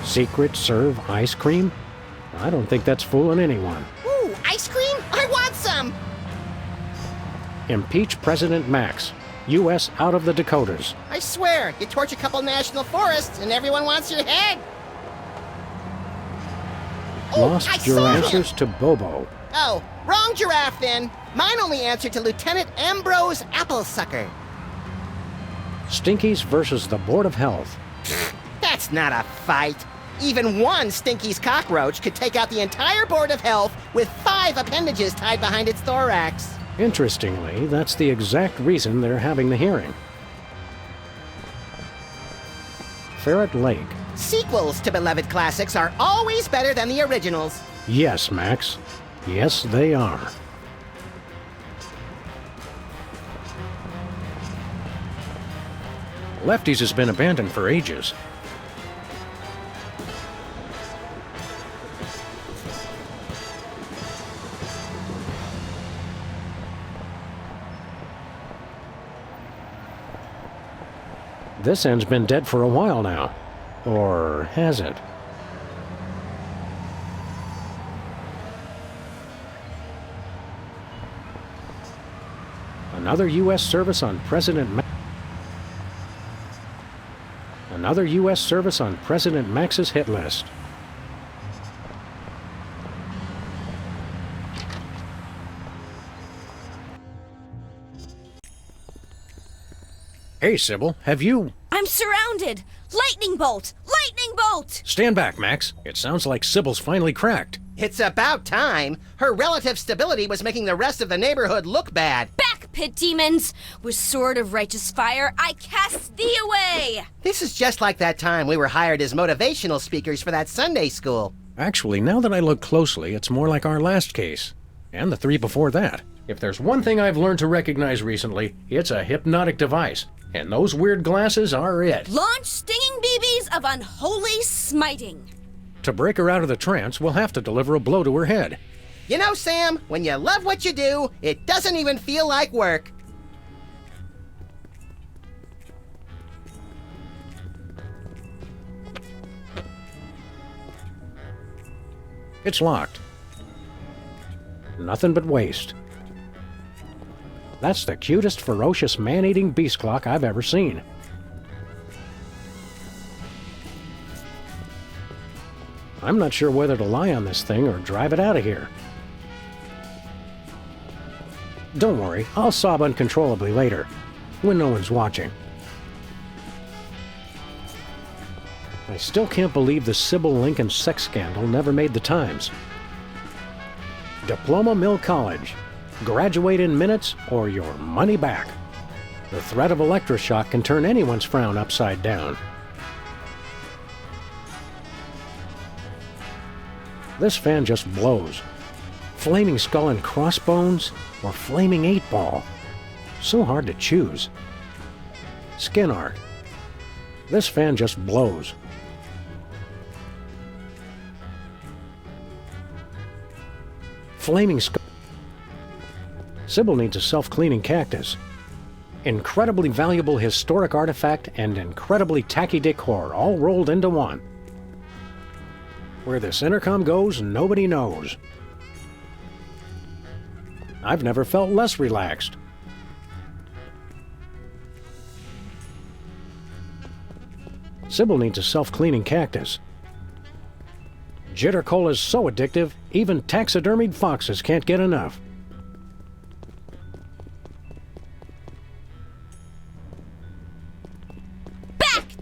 Secret serve ice cream? I don't think that's fooling anyone. Ooh, ice cream? I want some! Impeach President Max. U.S. out of the Dakotas. I swear, you torch a couple national forests and everyone wants your head. Lost your answers to Bobo. Oh, wrong giraffe then. Mine only answered to Lieutenant Ambrose Applesucker. Stinkies versus the Board of Health. That's not a fight. Even one Stinky's cockroach could take out the entire Board of Health with 5 appendages tied behind its thorax. Interestingly, that's the exact reason they're having the hearing. Ferret Lake. Sequels to beloved classics are always better than the originals. Yes, Max. Yes, they are. Lefties has been abandoned for ages. This end's been dead for a while now. Or has it? Another U.S. service on Another U.S. service on President Max's hit list. Hey, Sybil, have you... I'm surrounded! Lightning bolt! Lightning bolt! Stand back, Max. It sounds like Sybil's finally cracked. It's about time. Her relative stability was making the rest of the neighborhood look bad. Back, pit demons! With sword of righteous fire, I cast thee away! This is just like that time we were hired as motivational speakers for that Sunday school. Actually, now that I look closely, it's more like our last case. And the 3 before that. If there's one thing I've learned to recognize recently, it's a hypnotic device. And those weird glasses are it. Launch stinging BBs of unholy smiting. To break her out of the trance, we'll have to deliver a blow to her head. You know, Sam, when you love what you do, it doesn't even feel like work. It's locked. Nothing but waste. That's the cutest, ferocious, man-eating beast clock I've ever seen. I'm not sure whether to lie on this thing or drive it out of here. Don't worry, I'll sob uncontrollably later, when no one's watching. I still can't believe the Sybil Lincoln sex scandal never made the Times. Diploma Mill College. Graduate in minutes or your money back. The threat of electroshock can turn anyone's frown upside down. This fan just blows. Flaming Skull and Crossbones or Flaming 8-Ball. So hard to choose. Skin art. This fan just blows. Flaming Skull. Sybil needs a self-cleaning cactus. Incredibly valuable historic artifact and incredibly tacky decor all rolled into one. Where this intercom goes, nobody knows. I've never felt less relaxed. Sybil needs a self-cleaning cactus. Jitter Cola is so addictive, even taxidermied foxes can't get enough.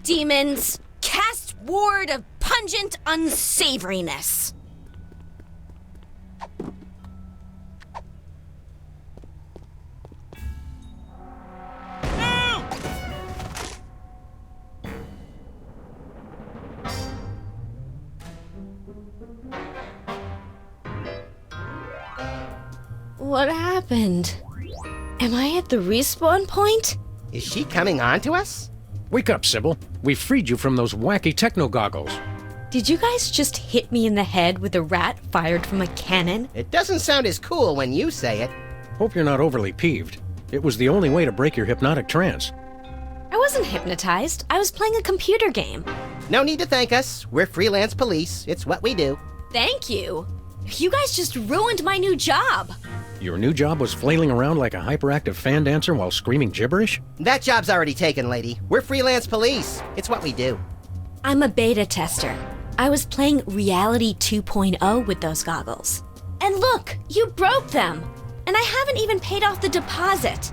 Demons, cast ward of pungent unsavoriness. What happened? Am I at the respawn point? Is she coming on to us? Wake up, Sybil. We freed you from those wacky techno goggles. Did you guys just hit me in the head with a rat fired from a cannon? It doesn't sound as cool when you say it. Hope you're not overly peeved. It was the only way to break your hypnotic trance. I wasn't hypnotized. I was playing a computer game. No need to thank us. We're freelance police. It's what we do. Thank you. You guys just ruined my new job. Your new job was flailing around like a hyperactive fan dancer while screaming gibberish? That job's already taken, lady. We're freelance police. It's what we do. I'm a beta tester. I was playing Reality 2.0 with those goggles. And look, you broke them. And I haven't even paid off the deposit.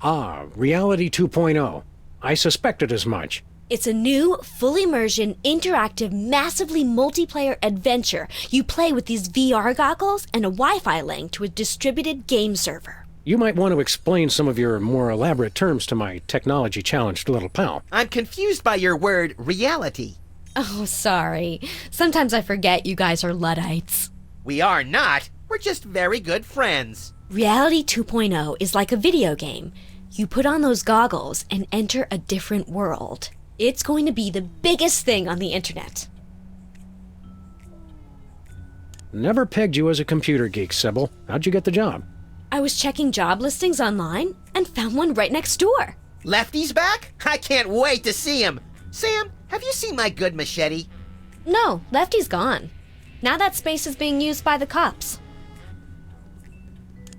Ah, Reality 2.0. I suspected as much. It's a new, full immersion, interactive, massively multiplayer adventure. You play with these VR goggles and a Wi-Fi link to a distributed game server. You might want to explain some of your more elaborate terms to my technology-challenged little pal. I'm confused by your word, reality. Oh, sorry. Sometimes I forget you guys are Luddites. We are not. We're just very good friends. Reality 2.0 is like a video game. You put on those goggles and enter a different world. It's going to be the biggest thing on the internet. Never pegged you as a computer geek, Sybil. How'd you get the job? I was checking job listings online and found one right next door. Lefty's back? I can't wait to see him. Sam, have you seen my good machete? No, Lefty's gone. Now that space is being used by the cops.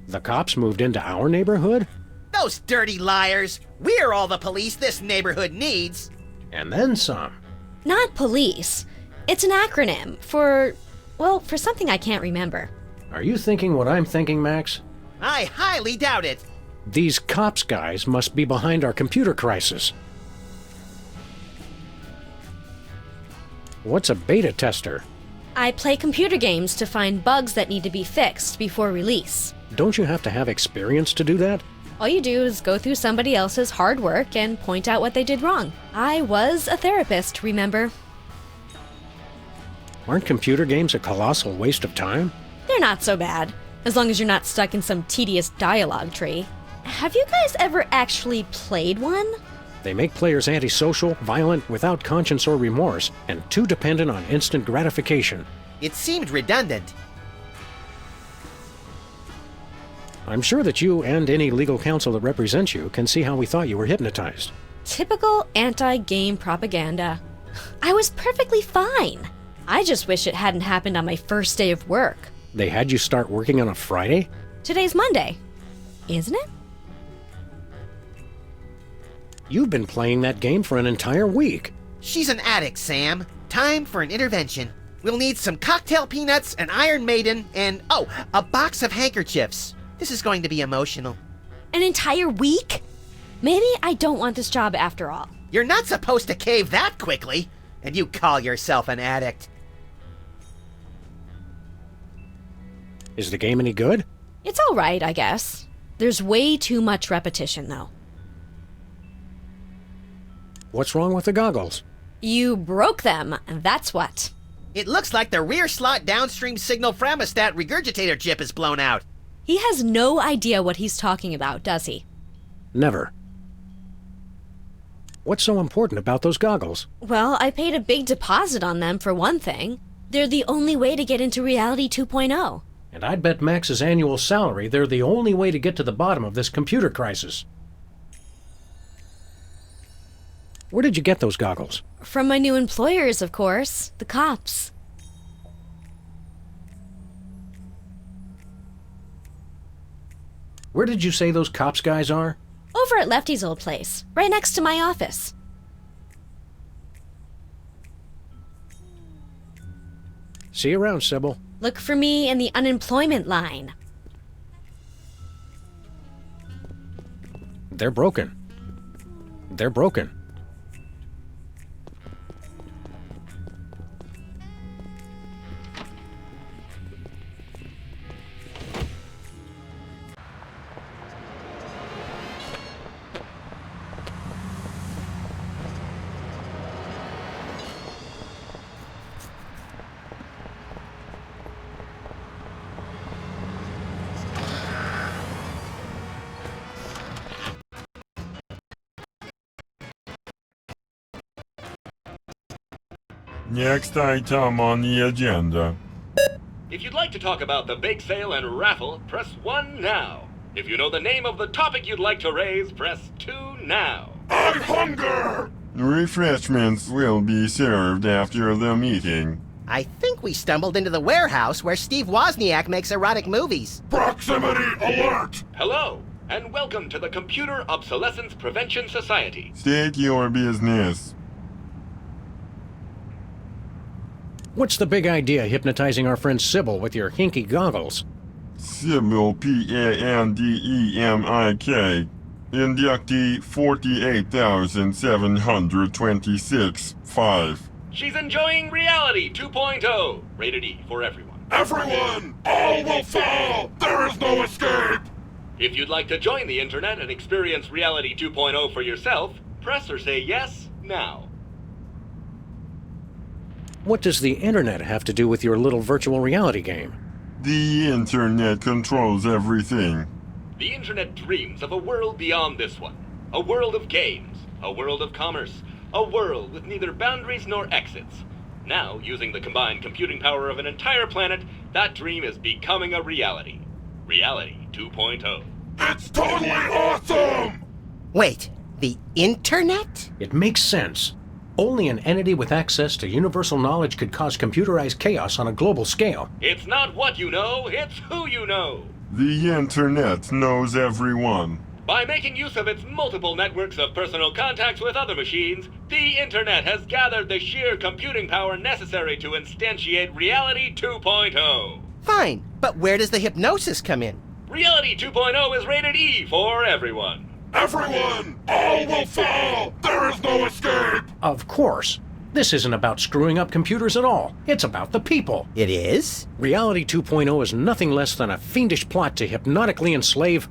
The cops moved into our neighborhood? Those dirty liars. We're all the police this neighborhood needs. And then some. Not police. It's an acronym for something I can't remember. Are you thinking what I'm thinking, Max? I highly doubt it. These cops guys must be behind our computer crisis. What's a beta tester? I play computer games to find bugs that need to be fixed before release. Don't you have to have experience to do that? All you do is go through somebody else's hard work and point out what they did wrong. I was a therapist, remember? Aren't computer games a colossal waste of time? They're not so bad, as long as you're not stuck in some tedious dialogue tree. Have you guys ever actually played one? They make players antisocial, violent, without conscience or remorse, and too dependent on instant gratification. It seemed redundant. I'm sure that you and any legal counsel that represents you can see how we thought you were hypnotized. Typical anti-game propaganda. I was perfectly fine. I just wish it hadn't happened on my first day of work. They had you start working on a Friday? Today's Monday, isn't it? You've been playing that game for an entire week. She's an addict, Sam. Time for an intervention. We'll need some cocktail peanuts, an Iron Maiden, and, a box of handkerchiefs. This is going to be emotional. An entire week? Maybe I don't want this job after all. You're not supposed to cave that quickly, and you call yourself an addict. Is the game any good? It's all right, I guess. There's way too much repetition, though. What's wrong with the goggles? You broke them, that's what. It looks like the rear slot downstream signal thermostat regurgitator chip is blown out. He has no idea what he's talking about, does he? Never. What's so important about those goggles? Well, I paid a big deposit on them for one thing. They're the only way to get into Reality 2.0. And I'd bet Max's annual salary they're the only way to get to the bottom of this computer crisis. Where did you get those goggles? From my new employers, of course. The cops. Where did you say those cops guys are? Over at Lefty's old place, right next to my office. See you around, Sybil. Look for me in the unemployment line. They're broken. They're broken. Next item on the agenda. If you'd like to talk about the bake sale and raffle, press 1 now. If you know the name of the topic you'd like to raise, press 2 now. my hunger! Refreshments will be served after the meeting. I think we stumbled into the warehouse where Steve Wozniak makes erotic movies. Proximity alert! Hello, and welcome to the Computer Obsolescence Prevention Society. State your business. What's the big idea hypnotizing our friend Sybil with your hinky goggles? Sybil Pandemik. Inductee 48,726. 5. She's enjoying Reality 2.0, rated E for everyone. Everyone! All will fall! There is no escape! If you'd like to join the internet and experience Reality 2.0 for yourself, press or say yes now. What does the internet have to do with your little virtual reality game? The internet controls everything. The internet dreams of a world beyond this one. A world of games, a world of commerce, a world with neither boundaries nor exits. Now, using the combined computing power of an entire planet, that dream is becoming a reality. Reality 2.0. It's totally awesome! Wait, the internet? It makes sense. Only an entity with access to universal knowledge could cause computerized chaos on a global scale. It's not what you know, it's who you know. The internet knows everyone. By making use of its multiple networks of personal contacts with other machines, the internet has gathered the sheer computing power necessary to instantiate Reality 2.0. Fine, but where does the hypnosis come in? Reality 2.0 is rated E for everyone. Everyone! All will fall! There is no escape! Of course. This isn't about screwing up computers at all. It's about the people. It is? Reality 2.0 is nothing less than a fiendish plot to hypnotically enslave,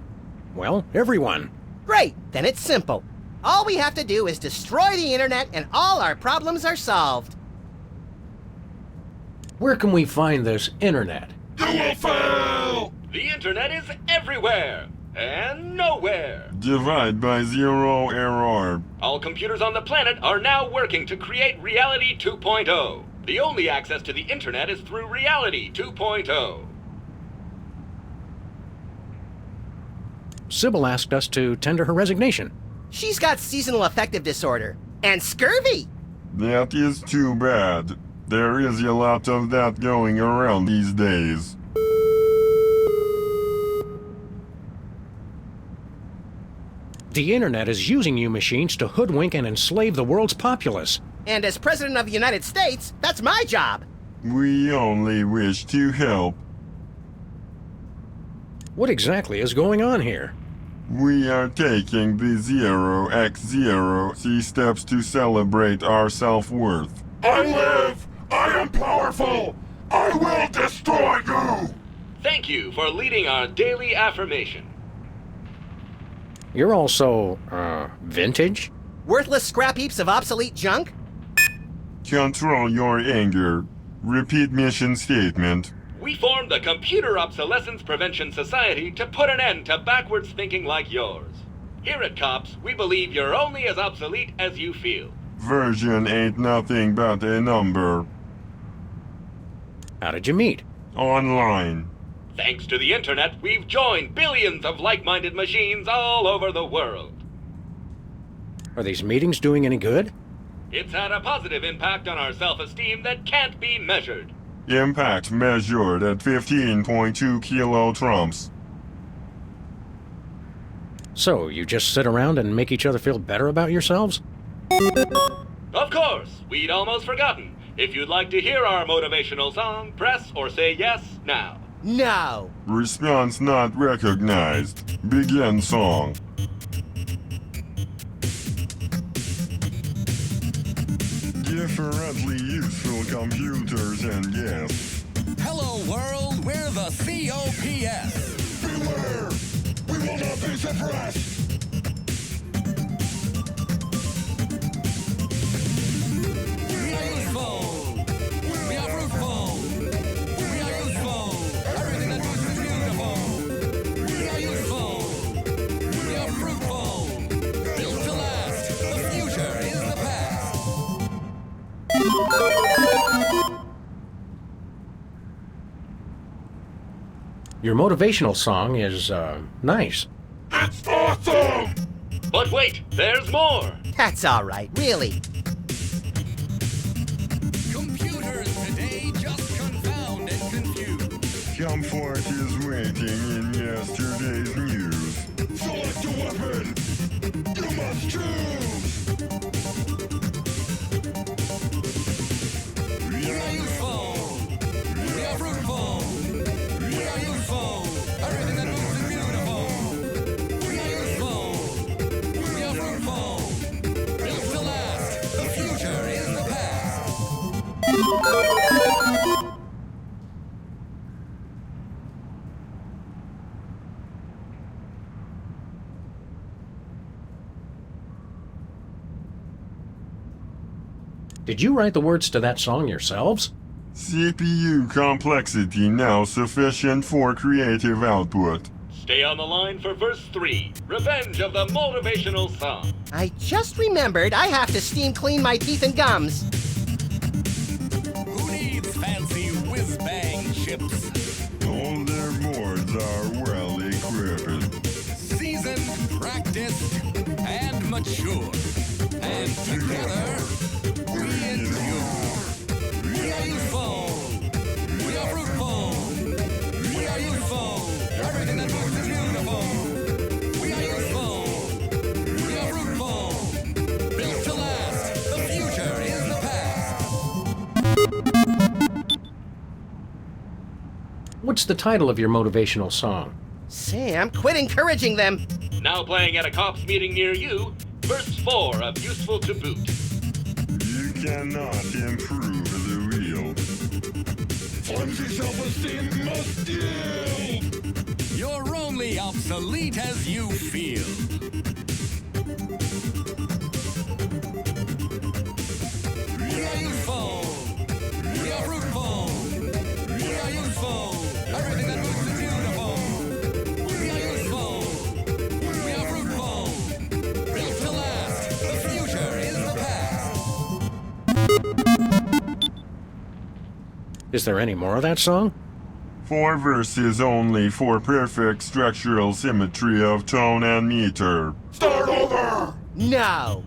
well, everyone. Great, then it's simple. All we have to do is destroy the internet and all our problems are solved. Where can we find this internet? You will fail! The internet is everywhere and nowhere. Divide by zero error. All computers on the planet are now working to create Reality 2.0. The only access to the internet is through Reality 2.0. Sybil asked us to tender her resignation. She's got seasonal affective disorder and scurvy. That is too bad. There is a lot of that going around these days. The internet is using you machines to hoodwink and enslave the world's populace. And as President of the United States, that's my job. We only wish to help. What exactly is going on here? We are taking the 0x0 steps to celebrate our self-worth. I live! I am powerful! I will destroy you! Thank you for leading our daily affirmation. You're also, vintage? Worthless scrap heaps of obsolete junk? Control your anger. Repeat mission statement. We formed the Computer Obsolescence Prevention Society to put an end to backwards thinking like yours. Here at COPS, we believe you're only as obsolete as you feel. Version ain't nothing but a number. How did you meet? Online. Thanks to the internet, we've joined billions of like-minded machines all over the world. Are these meetings doing any good? It's had a positive impact on our self-esteem that can't be measured. Impact measured at 15.2 kilotrumps. So, you just sit around and make each other feel better about yourselves? Of course, we'd almost forgotten. If you'd like to hear our motivational song, press or say yes now. No. Response not recognized. Begin song. Differently useful computers and yes. Hello world, we're the COPS. Beware! We will not be suppressed! We are useful. We are fruitful. We are useful. Everything that moves is beautiful. We are useful. We are fruitful. Built to last. The future is the past. Your motivational song is, nice. It's awesome! But wait, there's more! That's all right, really. Computers today just confound and confuse. Comfort is waiting in yesterday's news. Select a weapon! You must choose! We are useful. We are fruitful. We are useful. Everything that moves is beautiful. We are useful. We are fruitful. Built to last. The future is the past. Did you write the words to that song yourselves? CPU complexity now sufficient for creative output. Stay on the line for verse 3, Revenge of the Motivational Song. I just remembered I have to steam clean my teeth and gums. Who needs fancy whiz-bang chips? All their boards are well equipped. Seasoned, practiced, and mature. And together, we endure. We are useful. We are fruitful. We are useful. Everything that moves is beautiful. We are useful. We are fruitful. Built to last. The future is the past. What's the title of your motivational song? Sam, quit encouraging them. Now playing at a cops meeting near you, verse 4 of Useful to Boot. You cannot improve the wheel. Flimsy self-esteem must yield! You're only obsolete as you feel. We are useful. We are fruitful. We are useful. Everything that moves is beautiful. We are useful. We are fruitful. Built to last. The future is the past. Is there any more of that song? 4 verses only for perfect structural symmetry of tone and meter. Start over! No.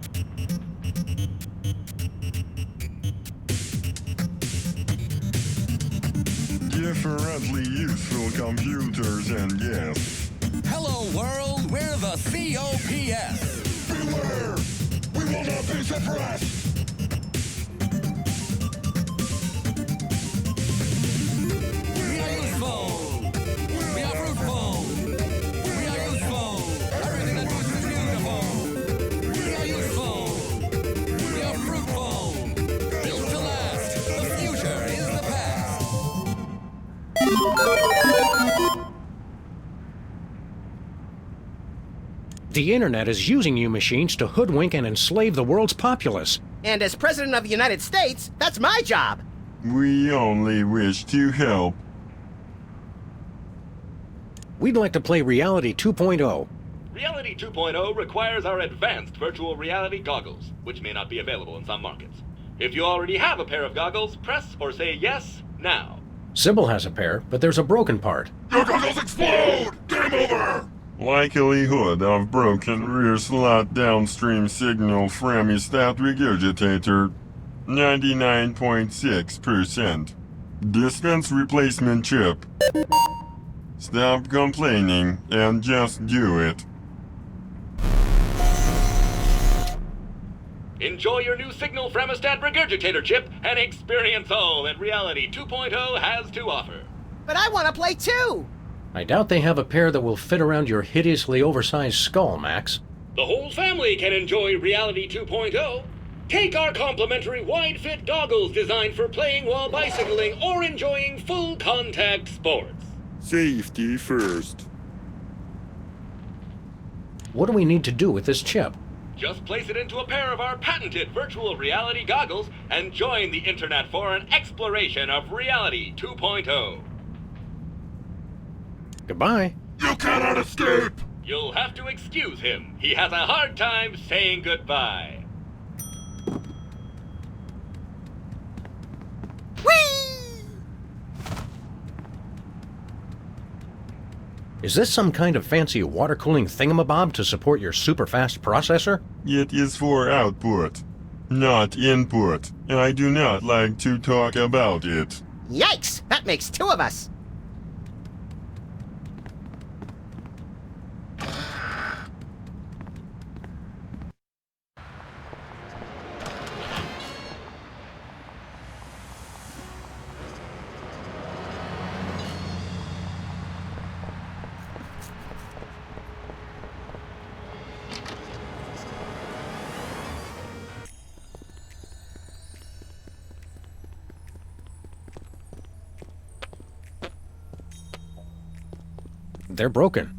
Differently useful computers and yes. Hello world, we're the COPS. Beware! We will not be suppressed! We are useful. We are fruitful. We are useful. Everything that moves is beautiful. We are useful. We are fruitful. Built to last. The future is the past. The internet is using you machines to hoodwink and enslave the world's populace. And as President of the United States, that's my job. We only wish to help. We'd like to play Reality 2.0. Reality 2.0 requires our advanced virtual reality goggles, which may not be available in some markets. If you already have a pair of goggles, press or say yes now. Sybil has a pair, but there's a broken part. Your goggles explode! Game over! Likelihood of broken rear slot downstream signal from hemostat regurgitator 99.6%. Dispense replacement chip. Stop complaining and just do it. Enjoy your new signal Fremostat regurgitator chip and experience all that Reality 2.0 has to offer. But I want to play too. I doubt they have a pair that will fit around your hideously oversized skull, Max. The whole family can enjoy Reality 2.0. Take our complimentary wide-fit goggles designed for playing while bicycling or enjoying full-contact sports. Safety first. What do we need to do with this chip? Just place it into a pair of our patented virtual reality goggles and join the internet for an exploration of Reality 2.0. Goodbye. You cannot escape! You'll have to excuse him. He has a hard time saying goodbye. Whee! Is this some kind of fancy water cooling thingamabob to support your super fast processor? It is for output, not input, and I do not like to talk about it. Yikes! That makes two of us. They're broken.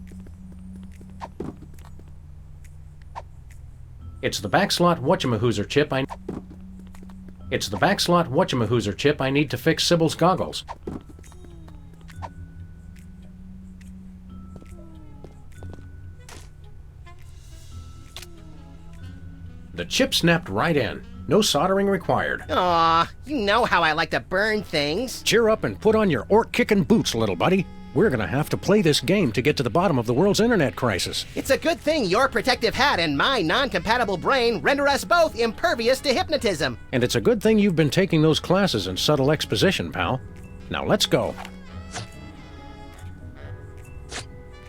It's the backslot whatchamahoozer chip It's the backslot whatchamahoozer chip I need to fix Sybil's goggles. The chip snapped right in. No soldering required. Aw, you know how I like to burn things. Cheer up and put on your orc-kicking boots, little buddy. We're gonna have to play this game to get to the bottom of the world's internet crisis. It's a good thing your protective hat and my non-compatible brain render us both impervious to hypnotism. And it's a good thing you've been taking those classes in subtle exposition, pal. Now let's go.